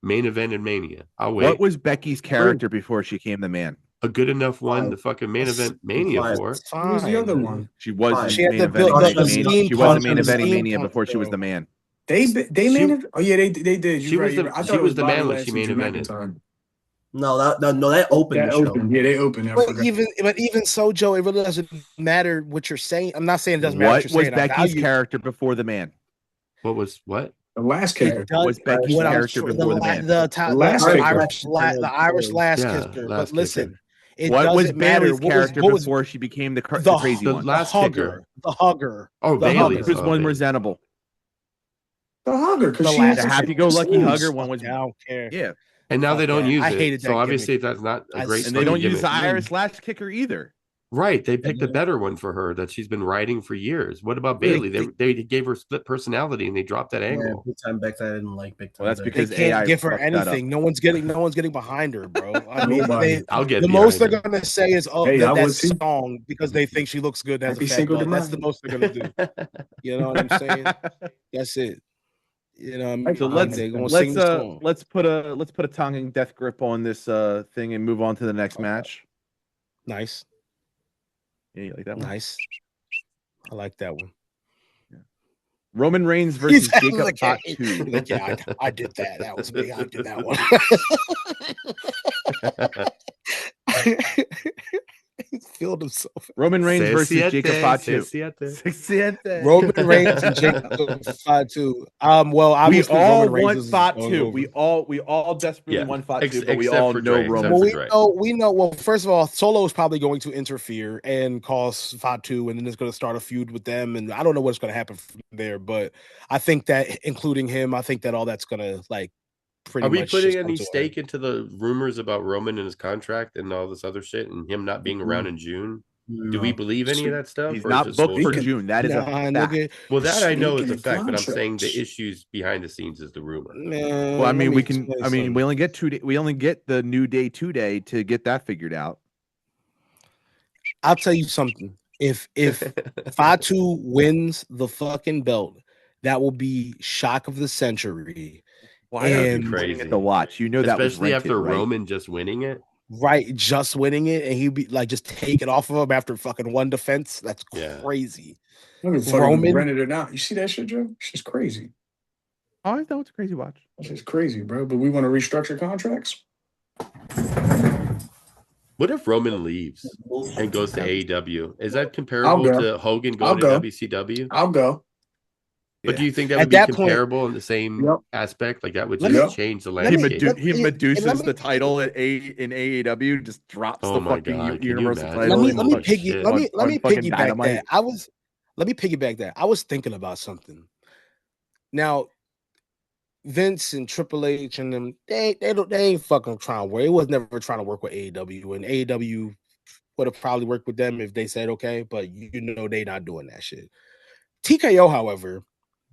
Main evented Mania. I'll wait. What was Becky's character before she came the man? A good enough one to fucking main event Mania for. Who was the other one? She wasn't She had main the build- eventing the Mania. steam She wasn't punch main and the eventing steam Mania punch, before she was bro. the man. They She- made it. Oh yeah, they did. She You're was right. the- I she thought it was the Bobby man when Lashley, she main Drew evented. McIntyre. No, that opened That the show. opened. Yeah, they opened. I But forgot. even so, Joe, it really doesn't matter what you're saying. I'm not saying it doesn't matter what What you're was saying. I Becky's value- character before the man? What? The last It character. does- Was Becky's what I'm character tr- before the man? the last kicker. Irish last Yeah, kicker. last But listen, kicker. it What was doesn't matter. Bailey's character before she became the crazy the one? last hugger, kicker. the hugger. Oh, The Bailey. hugger. Which was one resentable? The hugger, because The she last- has The happy-go-lucky hugger one was. I don't care. Yeah, And now Fuck they don't that. use I it. hated So that obviously that's not a great. and they don't fucking use the gimmick. Irish slash kicker either. Right. They picked a better one for her that she's been writing for years. What about Bailey? They gave her split personality and they dropped that Yeah, angle. big time back that I didn't like big time. Well, that's back. because They can't AI give her fucked that up. anything. No one's getting behind her, bro. I mean, Nobody. I'll get the behind most they're her. gonna say is, "Oh, Hey, I that would too. song," because they think she looks good as Happy a fat Cinco de girl. That's the Mayo. most they're gonna do. You know what I'm saying? That's it. You know what I mean? So They're gonna sing the song. let's put a tongue and death grip on this thing and move on to the next match. Nice, Yeah, you like that one? nice. I like that one. Roman Reigns versus He's Jacob like, yeah, Fatu. like, yeah, I did that. That was me. I did that one. He filled himself. Roman Reigns versus Jacob Fatu. Roman Reigns and Jacob Fatu. Well, We obviously all Roman Reigns want is going Fatu. over. We all desperately Yeah. want Fatu, Ex- but we except all for know Drake, Roman. except Well, for we know. Well, first of all, Solo is probably going to interfere and cause Fatu, and then it's going to start a feud with them. And I don't know what's going to happen from there, but I think that, including him, I think that all that's going to pretty Are we much putting just come any to a stake into the rumors about Roman and his contract and all this other shit and him not being around in June? Do we believe any of that stuff? He's or not just booked for bullshit? June. That is a Nah, fact. nigga. Well, that I know is Speaking a of fact, but I'm saying the contracts. issues behind the scenes is the rumor. Man, Well, I let mean, me we can. explain I mean, something. we only get 2 days. We only get the New Day 2-day to get that figured out. I'll tell you something. If Fatu wins the fucking belt, that will be shock of the century. Why are And- you Crazy. crazy to watch? You know that was Especially rented, after right? Roman just winning it. Right, just winning it, and he'd be just take it off of him after fucking one defense. That's Yeah. crazy. Look at fucking Roman- rented it out. You see that shit, Joe? It's just crazy. Oh, I know it's a crazy watch. It's just crazy, bro. But we want to restructure contracts. What if Roman leaves and goes to AEW? Is that comparable I'll go. to Hogan I'll going to go. WCW? I'll go. But do you think that At would be that point- comparable in the same Yep. aspect? Like that would Let just me- change the let He, me- landscape? let- he and Medusa's let me- the title in AEW, just drops Oh the my fucking God, can you Universal imagine? title. let me and Holy fuck- piggy shit. let me on fucking piggyback Dynamite. that. Let me piggyback that. I was thinking about something. Now, Vince and Triple H and them, they ain't fucking trying to work. It was never trying to work with AEW, and AEW would have probably worked with them if they said okay, but you know they not doing that shit. TKO, however,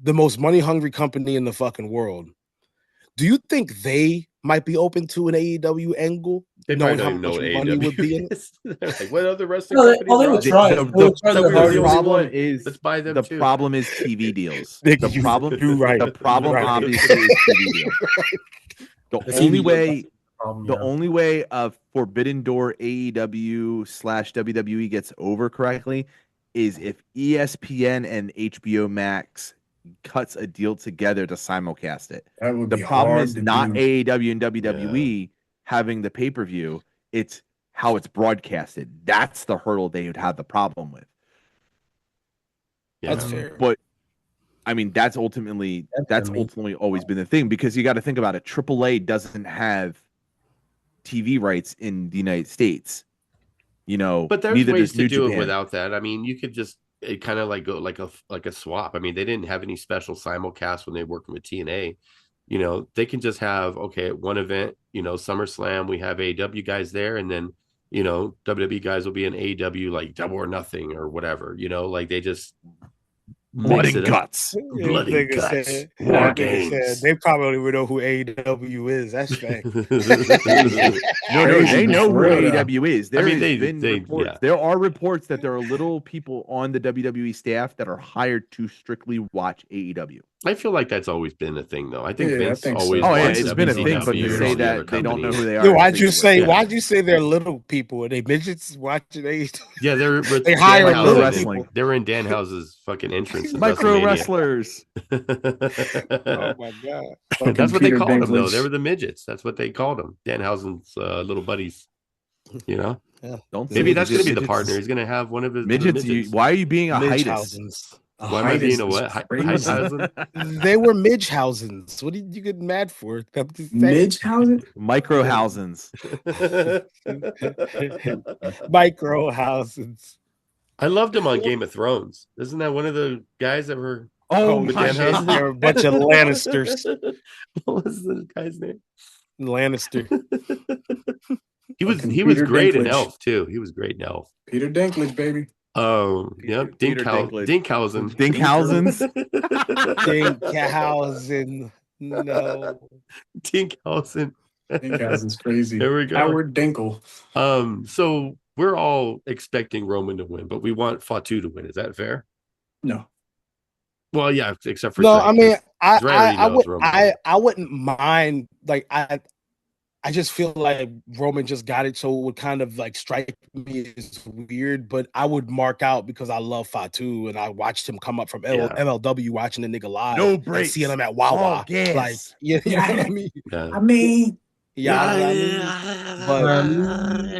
the most money hungry company in the fucking world. Do you think they might be open to an AEW angle? They knowing probably how don't even know much what money AEW would be in it? is. They're like, what other wrestling No, they companies are would out The, try there? it. the, They would try the- the the the hard only problem one. is Let's buy them the too. problem is TV deals. Nick, The problem, you're right. the problem Right. obviously is TV deals. The The only TV way, problem, the yeah. only way of Forbidden Door AEW / WWE gets over correctly is if ESPN and HBO Max cuts a deal together to simulcast it. That would The be problem hard is to not do. AEW and WWE having the pay-per-view, it's how it's broadcasted. That's the hurdle they would have the problem with. Yeah. That's fair. But I mean, that's ultimately always been the thing, because you got to think about it. AAA doesn't have TV rights in the United States. You know, But there's neither ways does to New do Japan. it without that. I mean, you could just kind of like go like a swap. I mean, they didn't have any special simulcast when they were working with TNA. You know, they can just have at one event, SummerSlam, we have AEW guys there, and then WWE guys will be in AEW like Double or Nothing or whatever. Like they just Blood Mix and it up. guts. Bloody Nigga guts. said- War that nigga games. said they probably don't even know who AEW is. That's fact. No, Crazy, they know who for real. AEW is. There I mean, has been reports. yeah. There are reports that there are little people on the WWE staff that are hired to strictly watch AEW. I feel like that's always been a thing, though. I think Yeah, I Vince think so. always Oh yeah, wants it's been a WCW thing, but to and say all the other that they don't know companies. who they are. Yo, is why'd you ridiculous. say? Yeah. Why'd you say they're little people? Are they midgets watching AEW? Yeah, they're They hire Danhausen little in- wrestling. They were in Danhausen's fucking entrance. in Micro WrestleMania. wrestlers? Oh my god! Fucking That's what they Peter called them, though. Dinklage. They were the midgets. That's what they called them. Danhausen's little buddies. You know, Don't maybe say that's going to be the midgets. partner. He's going to have one of his Midgets. midgets. Why are you being a heightus? Midgehausens. Why am I being a Heightus is what? crazy. Heithausen? They were Midgehausens. What did you get mad for? I'm just saying. Midgehausen? Microhausens. Microhausens. I loved him on Game of Thrones. Isn't that one of the guys that were? Oh with my Danhausen? They're a bunch of Lannisters. What was the guy's name? Lannister. He was Fucking he was Peter great in Dinklage. Elf too. He was great in Elf. Peter Dinklage, baby. Oh, yep. Peter Dinklage. Dinkhausen. Dinkhausens. Dinkhausen. No. Dinkhausen. Dinkhausen's crazy. There we go. Howard Dinkle. So we're all expecting Roman to win, but we want Fatu to win. Is that fair? No. Well, yeah, except for No, Dre, I mean, 'cause Dre already knows Roman. I wouldn't mind. Like, I just feel like Roman just got it, so it would kind of like strike me as weird. But I would mark out because I love Fatu and I watched him come up from MLW, watching the nigga live, No and breaks. seeing him at Wawa. Oh, yes. Like, you know what I mean? Yeah. I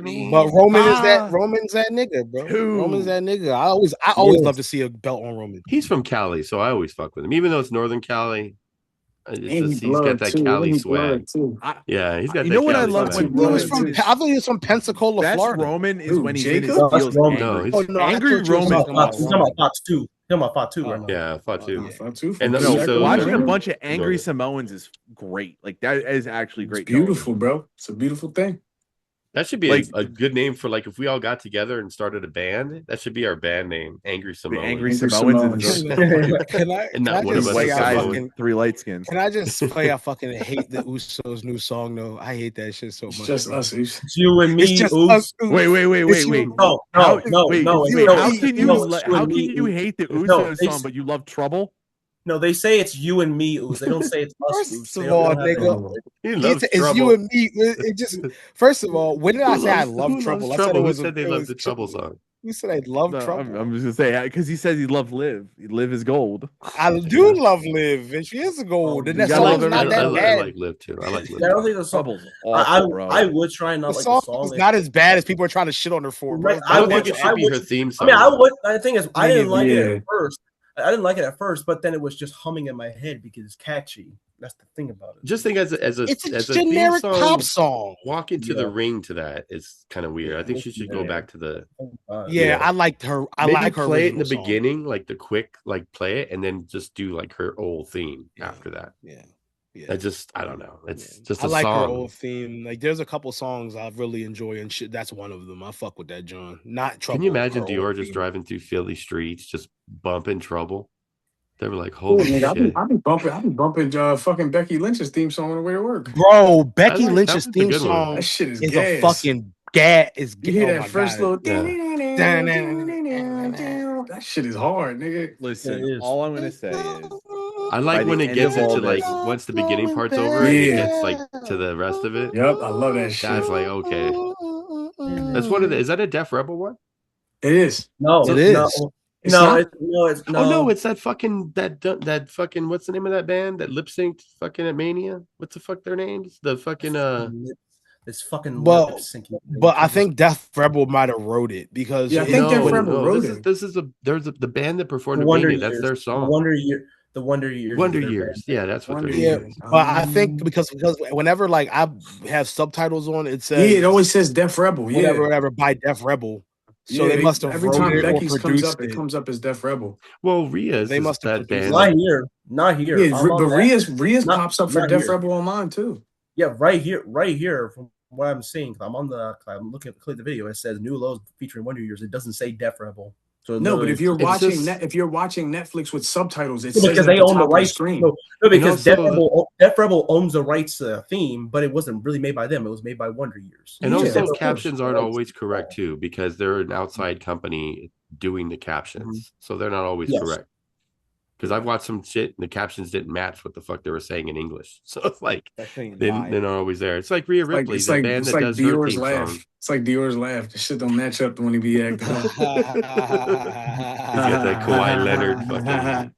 mean, But Roman is that nigga, bro. Two. Roman's that nigga. I always Yes. love to see a belt on Roman. He's from Cali, so I always fuck with him, even though it's Northern Cali. He's blood, got that too. Cali Any swag. blood, too. Yeah, he's got. You that know what I Cali love swag. when He was Roman from. I thought he was from Pensacola, Best Florida. Roman is Who, when he's in his Jacob? feels Roman. No, angry. he's- Oh no, I Angry thought you were Roman. talking about He's talking about Fatu. Talking about Fatu right now. Yeah, Fatu. Yeah. Fatu And from the No, Usos watching a are- bunch of angry Northern. Samoans is great. Like that is actually It's great. beautiful, bro. It's a beautiful thing. That should be Like- a good name for like if we all got together and started a band. That should be our band name, Angry The Samoans. angry Angry Samoans. Is Samoans. Can I? And not can I one of just us white say is I guys Samoan. fucking? and 3 light skins. Can I just say I fucking hate the Usos' new song though? I hate that shit so much. It's just bro. us. It's It's you and me. It's just Oops. us. Wait. It's Wait. you. No, How, no, wait, no. wait, no, how can you no, it's how and can me, you Oops. hate the No, Usos they song, s- but you love Trouble? No, they say it's you and me. Oops. They don't say it's us. First Oops. of They don't all, have that. nigga, He loves it's trouble. you and me. It just first of all, when did I Who say I loves- love who trouble? loves I said it Who was. said they it love was the trouble song? You said I love No, trouble. I'm just gonna say because he says he loves Liv. Liv is gold. I do love Liv, and she is a gold, and You that gotta song's love not every- that I bad. like Liv too. I like Liv. I don't think the song. Trouble's awful, bro. I would try and The not like song the song. is not as bad as people are trying to shit on her for, bro. Right, I don't would- think it should be would- her theme I song. mean, I would. The thing is, I didn't like it Yeah. at first. I didn't like it at first, but then it was just humming in my head because it's catchy. That's the thing about it. Just think as a It's as a a theme generic song, pop song. walking to Yeah. the ring to that is kind of weird. I think she should go Yeah. back to the Yeah, Yeah. I liked her. I maybe like her play it in the original song. beginning, like the quick, like play it, and then just do like her old theme Yeah. after that. Yeah, I don't know. It's yeah. just I a like song. her old theme. Like, there's a couple songs I really enjoy, and shit. That's one of them. I fuck with that, John. Not trouble. Can you imagine her old Dior just theme. driving through Philly streets, just bumping Trouble? They were like, cool, "Holy nigga. shit!" I be bumping fucking Becky Lynch's theme song on the way to work. Bro, Becky that Lynch's was a theme good one. song That shit is is gas. a fucking gas. Is You hear oh that my first God. little that shit is hard, nigga. Listen, It is. all I'm gonna say is I like By when the it end gets of all into like this- once the beginning part's over and it Yeah. gets like to the rest of it. Yep, I love that shit. That's like okay. That's one of the. Is that a Def Rebel one? It is. No, It is. No, It's no, not? it's no. Oh no, it's that fucking that fucking what's the name of that band that lip synced fucking at Mania? What's the fuck their names? The fucking It's fucking Well, lip syncing. But I think Death Rebel might have wrote it because Yeah, I think Def Rebel wrote this it. is the band that performed The at Wonder Mania. That's Years. their The song. Wonder Years. Wonder is their Years. band. Yeah, that's what Wonder they're Yeah, Years. but I think because whenever like I have subtitles on, it Yeah, says it always says Def Rebel. Yeah. whatever by Def Rebel. So Yeah, they must have every wrote time it or Becky's comes produced up, it it. comes up as Def Rebel. Well, Ria's They is must have that produced band. Not here. Yeah, I'm on but that. Ria's Not- pops up for not Def here. Rebel online too. Yeah, right here. From what I'm seeing, I'm looking at the video. It says New Lows featuring Wonder Years. It doesn't say Def Rebel. So No, but if you're It's watching just- if you're watching Netflix with subtitles, it says because at they the own the top of the rights. screen. No, because also Def Rebel owns the rights theme, but it wasn't really made by them. It was made by Wonder Years. And Yeah, also, of course. captions aren't always correct too, because they're an outside company doing the captions, so they're not always Yes. correct. Because I've watched some shit and the captions didn't match what the fuck they were saying in English, so it's like they're not always there. It's like Rhea Ripley, It's the like, band it's that like does her Dior's theme laugh. song. It's like Dior's laugh. The shit don't match up to when he be acting. He's got that Kawhi Leonard fucking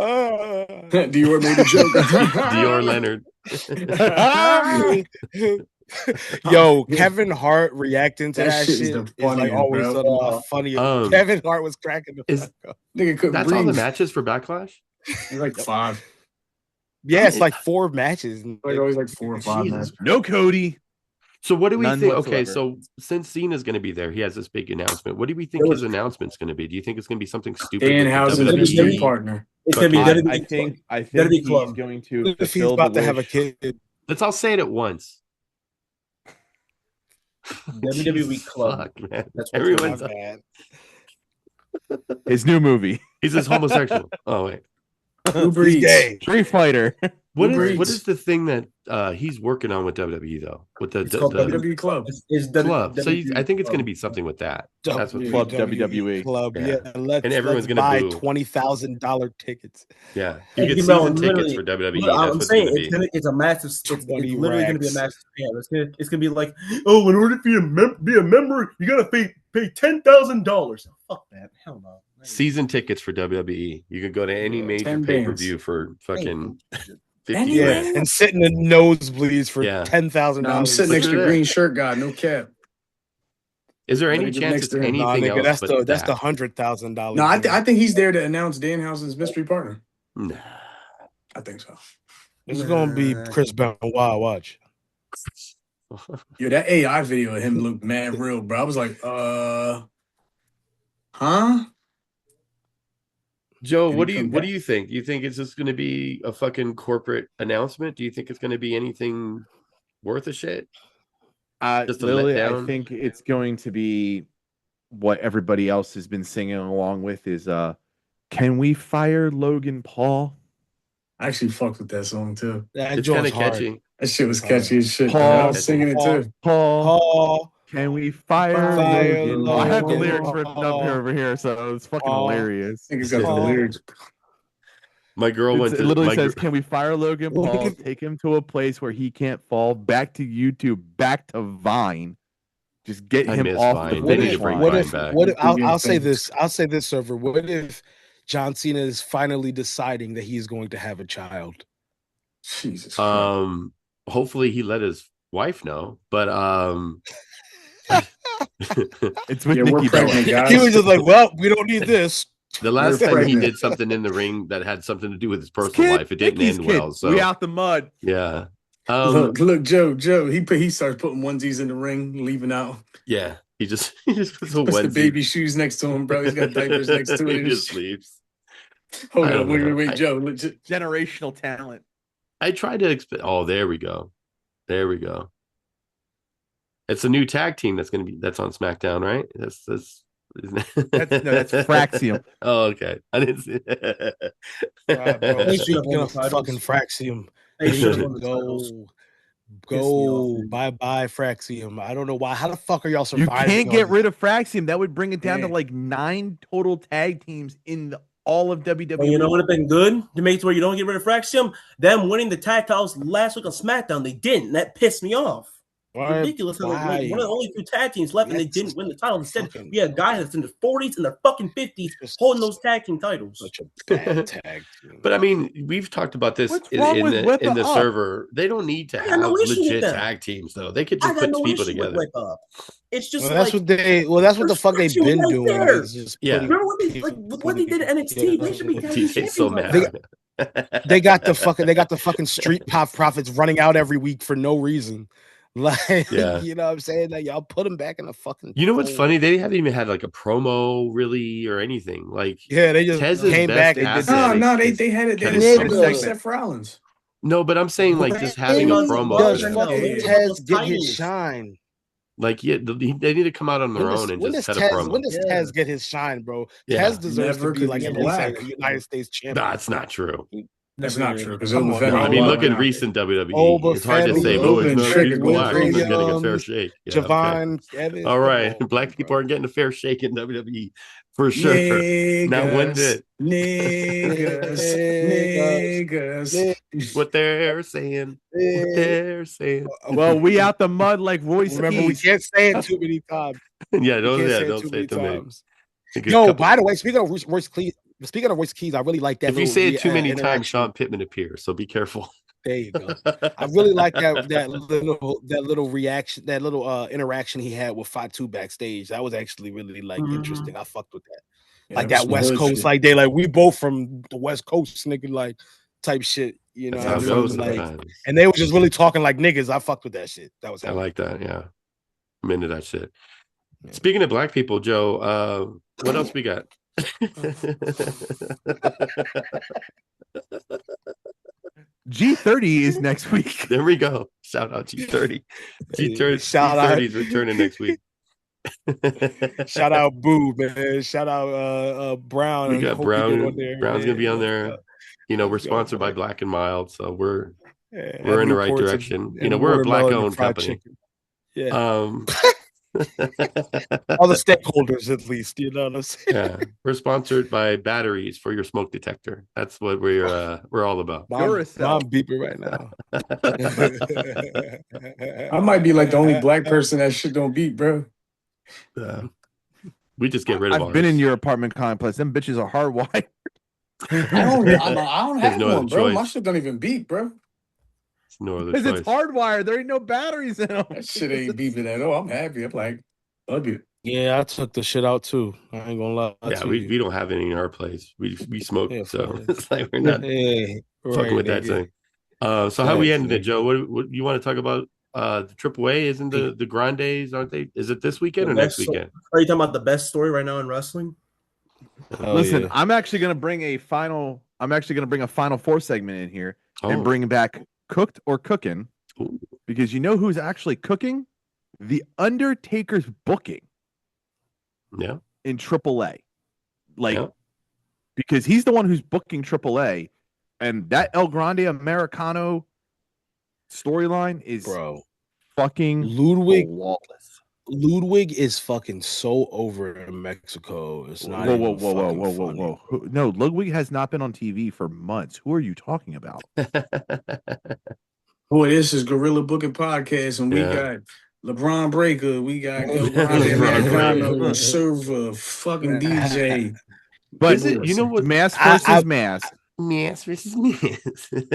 Dior made a joke. Dior Leonard. Yo, Kevin Hart reacting to That that shit shit is is the like funniest, always bro. funny. Um, Kevin Hart was cracking the is- fuck up. Nigga couldn't That's all the breathe. matches for Backlash. It's like 5. Yeah, it's like 4 matches. Like always like 4 or 5. Jesus. Man. No Cody. So what do we None think? whatsoever. Okay, so since Cena's going to be there, he has this big announcement. What do we think his announcement's going to be? Do you think it's going to be something stupid? Dan with the Housen's WWE? mystery partner. It's gonna be Fucking- WWE. I think WWE he's Club. going to If he's fulfill about the to have a wish. kid, Let's all say it at once. WWE Jesus Club. fuck, man. That's what Everyone's my bad. His new movie, he's just homosexual. Oh wait. Uber He's Eats. gay. Street Fighter. What Uber is Eats. the thing that he's working on with WWE though? With the It's called WWE Club. It's club. So WWE I think it's going to Club. be something with that. That's what Club WWE WWE. Club. Yeah. Yeah, let's, And everyone's let's gonna buy boo. $20,000 tickets. Yeah, you get You know, season tickets literally- for WWE. Look, That's I'm what it's saying going to be. it's a massive. It's 20 literally going to be a racks. massive scam. It's gonna be like, oh, in order for you to be a member, you got to pay $10,000. Fuck that. Hell no. Season tickets for WWE. You could go to any Yeah, major 10 pay per bands. view for fucking 50 Any Yeah, grand. man? and sitting in nosebleeds for Yeah. $10,000. No, I'm sitting But next to you're the there. green shirt guy. No cap. Is there any Better get chance next it's to him. anything Nah, nigga, else but that's the that? $100,000. No, I think he's there to announce Danhausen's mystery partner. Nah. I think so. This is gonna be Chris Benoit. Watch. Yo, that AI video of him looked mad real, bro. I was like, huh? Joe, Can what he do you come what back? do you think? Do you think it's just going to be a fucking corporate announcement? Do you think it's going to be anything worth a shit? Just a Lily, I letdown? think it's going to be what everybody else has been singing along with is can we fire Logan Paul? I actually fucked with that song too. That It's kind joint's of hard. catchy. That shit was catchy as shit. Paul. Man. I was singing it too. Paul, Paul, can we fire Fire Logan? I have the Logan lyrics written up Paul. here over here, so it's fucking Paul. hilarious. I think he's got the Paul. lyrics. My girl went It to literally my says, gr- "Can we fire Logan What Paul? if- Take him to a place where he can't fall. Back to YouTube. Back to Vine. Just get I him miss off Vine. the They What need finish to bring line." What Vine if? back. What if? Two I'll say games. this. I'll say this, server. What if John Cena is finally deciding that he's going to have a child? Jesus Christ. Hopefully he let his wife know, but It's with Yeah, we're Nikki pregnant, Bella. guys. He was just like, "Well, we don't need this." the last We're time he pregnant. did something in the ring that had something to do with his personal Kid, life, it didn't Nikki's end kid. well. So We out the mud. yeah. Look, Joe. He starts putting onesies in the ring, leaving out. Yeah, he just puts a Puts the onesie. baby shoes next to him, bro. He's got diapers next to he it. just leaves. Hold I on, don't wait, know. wait, Joe. Legit. Generational talent. I tried to explain. Oh, there we go. There we go. It's a new tag team that's on SmackDown, right? That's That's Fraxium. Oh, okay. I didn't see it. Bro, They should have speaking won of the titles. fucking Fraxium, They should have go, won the titles. go, Pissed me off. bye bye Fraxium. I don't know why. How the fuck are y'all You surviving? can't get rid of Fraxium. That would bring it down to Yeah. like 9 total tag teams in all of WWE. Well, you know what would have been good to make it where you don't get rid of Fraxium? Them winning the tag titles last week on SmackDown. They didn't. That pissed me off. Ridiculous. How Why? one of the only 2 tag teams left, and they That's didn't win the title. Instead, fucking- we had guys that's in their 40s and their fucking 50s holding those tag team titles. Such a bad tag team. But I mean, we've talked about this What's in wrong with Whip the Up? server. They don't need to I got have no issue with legit that. tag teams, though. They could I just got put no people issue with together. Whip Up. It's just Well, that's like what they. Well, that's what the fuck they've There's been right doing. there. Is just Yeah. putting remember what they people like what they did at NXT? They should be together. DJ's so champions mad. right They got the fucking street pop profits running out every week for no reason. Like, Yeah. you know what I'm saying? Like, y'all put them back in the fucking. You know what's fold. funny? They haven't even had like a promo really or anything. Like, Yeah, they just Tez's came best back and asset did No, is- they had it. They Kevin had Sullivan. it like Seth Rollins. no, but I'm saying like just having a Does promo. Does No, there. fucking they Tez those get his titles. shine? Like, yeah, they need to come out on their own and just cut a promo. When does Tez get his shine, bro? Yeah. Tez deserves to be like Never, at 'cause least he's a black. United States champion. That's not true. That's not true. Because Come Oba on, Femi. bro. I mean, look at now. recent WWE. Oba It's hard to Femi, say, Oba but and no, Trigger, he's black. He's not getting a fair Williams, shake. Yeah, Javon, Evans. All right. Come on, Black people bro. aren't getting a fair shake in WWE for sure. Niggas, Now, when did niggas. what they're saying? What they're saying? Well, we out the mud like Royce Remember, we Keys. can't say it too many times. Yeah, We don't can't say it don't too say many it to me. times. Yo, by the way, speaking of Royce Keys, I really like that. If you say it too many interaction. times, Sean Pittman appears. So be careful. There you go. I really like that little reaction, that little interaction he had with Fatu backstage. That was actually really like interesting. I fucked with that. Yeah, like that West Coast, shit. like they like we both from the West Coast, nigga, like type shit. You know, That's how it goes like, sometimes. and they were just really talking like niggas. I fucked with that shit. That was I like that. Yeah, I'm into that shit. Yeah. Speaking of black people, Joe, what else we got? G30 is next week. There we go. Shout out G30. Shout out. G30 is returning next week. Shout out Boo, man. Shout out Brown. We got Brown. Brown's gonna be on there. You know, we're Let's go, sponsored by man. Black and Mild, so we're Yeah, in the right Newport's direction. and You know, we're a watermelon and black-owned fried company. chicken. Yeah. All the stakeholders, at least, you know what I'm saying? Yeah, we're sponsored by batteries for your smoke detector. That's what we're all about. Mom beeping right now. I might be like the only black person that shit don't beat, bro. We just get rid of. I've been in your apartment complex. Them bitches are hardwired. I don't have no one, bro. choice. My shit don't even beat, bro. No other Because choice. it's hardwired. There ain't no batteries in them. That shit ain't beeping at all. I'm happy. I'm like, fuck it. Yeah, I took the shit out too. I ain't gonna lie. Yeah, we don't have any in our place. We smoke, Yeah, so fuck it's like we're not fucking with that thing. So how we ended it, Joe? What you want to talk about? The AAA isn't the Grandes, aren't they? Is it this weekend or next weekend? Are you talking about the best story right now in wrestling? Listen, I'm actually gonna bring a final four segment in here and bring back Cooked or Cooking, because you know who's actually cooking? The Undertaker's booking. Yeah. In AAA. Because he's the one who's booking AAA, and that El Grande Americano storyline is fucking flawless. Ludwig is fucking so over in Mexico. It's not whoa. No, Ludwig has not been on TV for months. Who are you talking about? Boy, this is Gorilla Booking Podcast, and we got LeBron Breaker, we got LeBron Server, fucking DJ. But is it, you know what? Mask versus mask. Mask versus mask.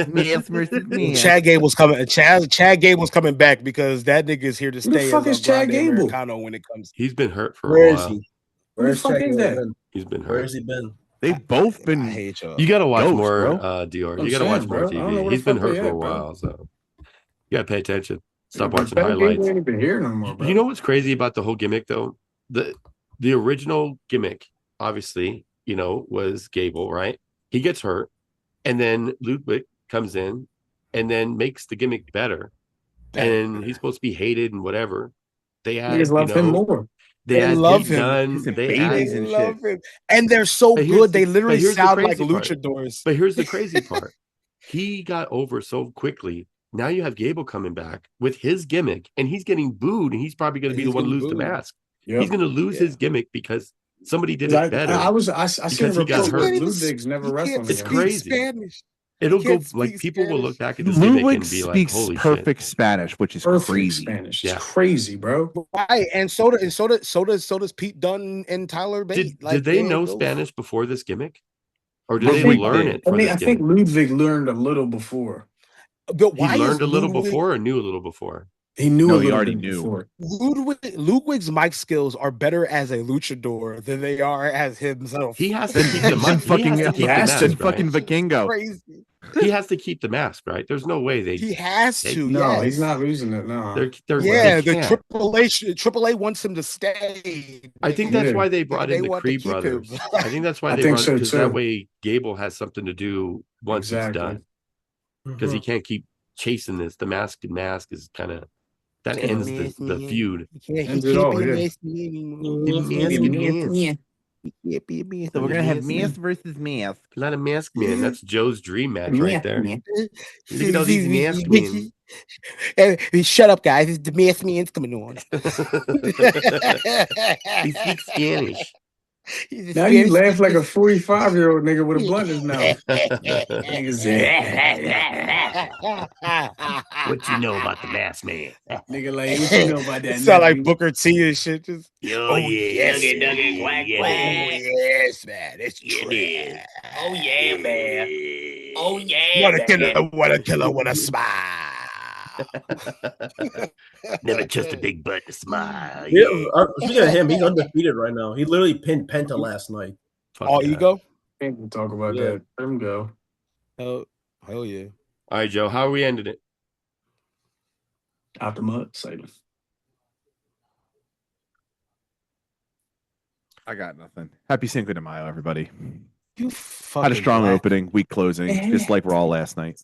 Mask versus mask. Chad Gable's coming. Chad Gable's coming back because that nigga is here to stay. Who the fuck is Chad Gable? Americano when it comes. He's been hurt for Where a is while. he? Where the fuck is that? He's been hurt. Where has he been? They've both been. I hate y'all. You got to watch Ghost, more, bro. Dior. I'm You got to watch saying, more bro. I don't know TV. where He's the been fuck hurt they for a at, bro. while, so you got to pay attention. Stop Yeah, watching Chad highlights. Gable ain't even here no more, bro. You know what's crazy about the whole gimmick, though? The original gimmick, obviously, was Gable, right? He gets hurt, and then Ludwig comes in and then makes the gimmick better. And he's supposed to be hated and whatever. They add, love him more. They love him. They love him. And they're so good. They literally sound like luchadors. But here's the crazy part. He got over so quickly. Now you have Gable coming back with his gimmick, and he's getting booed, and he's probably going to be the one to lose the mask. Yep. He's going to lose his gimmick because somebody did it better. I seen a report where Ludwig's never wrestled. It's crazy. Spanish. It'll go like people Spanish. will look back at this gimmick Ludwig and be like, speaks "Holy perfect shit. Spanish," which is Perfect crazy. Spanish. It's crazy, bro. Right, and so does Pete Dunne and Tyler Bate. Did they know Spanish before this gimmick, or did they learn it? I think Ludwig learned a little before. But he learned a little before, or knew a little before. He knew. He already knew. Before. Ludwig's mic skills are better as a luchador than they are as himself. He has to keep the mask. He has to fucking Vikingo. Crazy. He has to keep the mask, right? There's no way He has to. No, he's not losing it. No. They're the AAA wants him to stay. I think that's why they brought in the Creed brothers. I think that's why they brought because that way Gable has something to do once it's done. Because he can't keep chasing this. The mask is kind of That ends the feud. Ends it all, yeah. So we're gonna have mask versus mask. Not a mask man. That's Joe's dream match right there. Look at all these mask men. Shut up, guys. It's the mask man's coming on. He speaks Spanish. Now you laugh like a 45-year-old nigga with a blunt in his mouth. Niggas What you know about the mask man? Nigga, like, what you know about that? Sound like Booker T and shit. Just, yes, Nugget, quack, quack. yes, man. It's true. Oh, yeah, man. Oh, yeah. What a killer, what a smile. Never trust a big butt to smile. Speaking of him, he's undefeated right now. He literally pinned Penta last night. All ego? Can't talk about that. Let him go. Hell yeah. All right, Joe. How are we ending it? Out the mud, Satan. I got nothing. Happy Cinco de Mayo, everybody. You had a strong opening, week closing, just like Raw last night.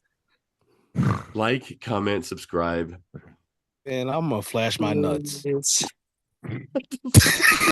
Like, comment, subscribe. And I'm gonna flash my nuts.